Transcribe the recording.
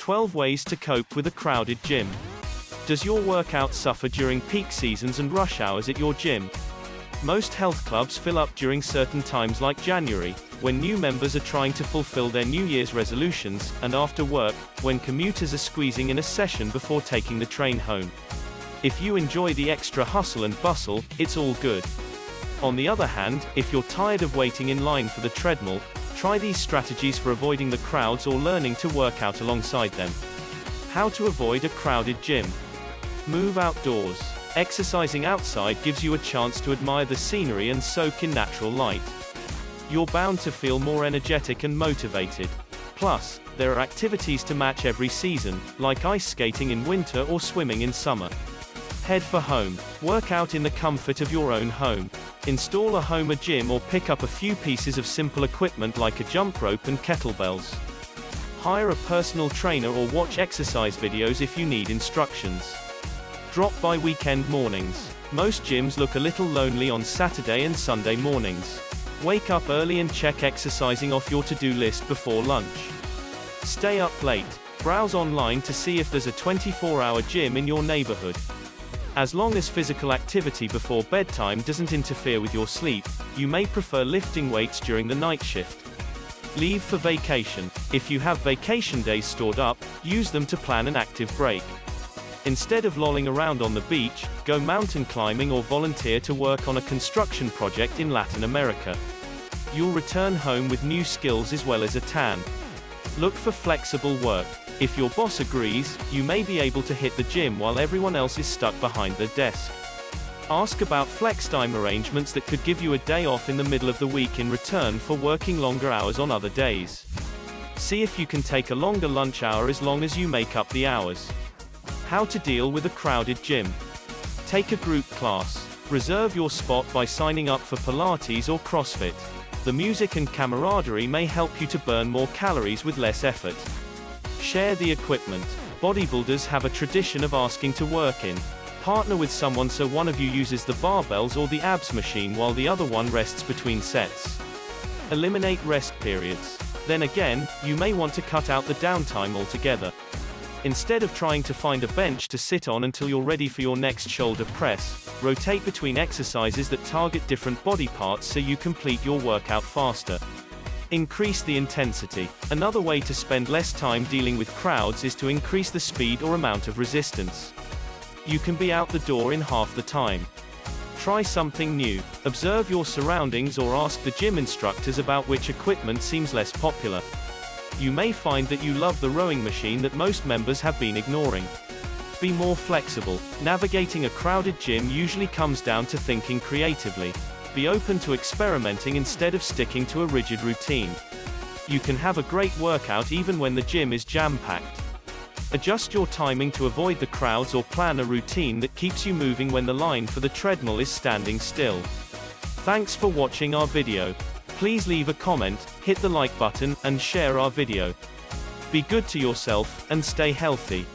12 ways to cope with a crowded gym. Does your workout suffer during peak seasons and rush hours at your gym? Most health clubs fill up during certain times like January, when new members are trying to fulfill their New Year's resolutions, and after work, when commuters are squeezing in a session before taking the train home. If you enjoy the extra hustle and bustle, it's all good. On the other hand, if you're tired of waiting in line for the treadmill, try these strategies for avoiding the crowds or learning to work out alongside them. How to avoid a crowded gym. Move outdoors. Exercising outside gives you a chance to admire the scenery and soak in natural light. You're bound to feel more energetic and motivated. Plus, there are activities to match every season, like ice skating in winter or swimming in summer. Head for home. Work out in the comfort of your own home. Install a home gym or pick up a few pieces of simple equipment like a jump rope and kettlebells. Hire a personal trainer or watch exercise videos if you need instructions. Drop by weekend mornings. Most gyms look a little lonely on Saturday and Sunday mornings. Wake up early and check exercising off your to-do list before lunch. Stay up late. Browse online to see if there's a 24-hour gym in your neighborhood. As long as physical activity before bedtime doesn't interfere with your sleep, you may prefer lifting weights during the night shift. Leave for vacation. If you have vacation days stored up, use them to plan an active break. Instead of lolling around on the beach, go mountain climbing or volunteer to work on a construction project in Latin America. You'll return home with new skills as well as a tan. Look for flexible work. If your boss agrees, you may be able to hit the gym while everyone else is stuck behind their desk. Ask about flex time arrangements that could give you a day off in the middle of the week in return for working longer hours on other days. See if you can take a longer lunch hour as long as you make up the hours. How to deal with a crowded gym. Take a group class. Reserve your spot by signing up for Pilates or CrossFit. The music and camaraderie may help you to burn more calories with less effort. Share the equipment. Bodybuilders have a tradition of asking to work in. Partner with someone so one of you uses the barbells or the abs machine while the other one rests between sets. Eliminate rest periods. Then again, you may want to cut out the downtime altogether. Instead of trying to find a bench to sit on until you're ready for your next shoulder press, rotate between exercises that target different body parts so you complete your workout faster. Increase the intensity. Another way to spend less time dealing with crowds is to increase the speed or amount of resistance. You can be out the door in half the time. Try something new. Observe your surroundings or ask the gym instructors about which equipment seems less popular. You may find that you love the rowing machine that most members have been ignoring. Be more flexible. Navigating a crowded gym usually comes down to thinking creatively. Be open to experimenting instead of sticking to a rigid routine. You can have a great workout even when the gym is jam-packed. Adjust your timing to avoid the crowds or plan a routine that keeps you moving when the line for the treadmill is standing still. Thanks for watching our video. Please leave a comment, hit the like button, and share our video. Be good to yourself, and stay healthy.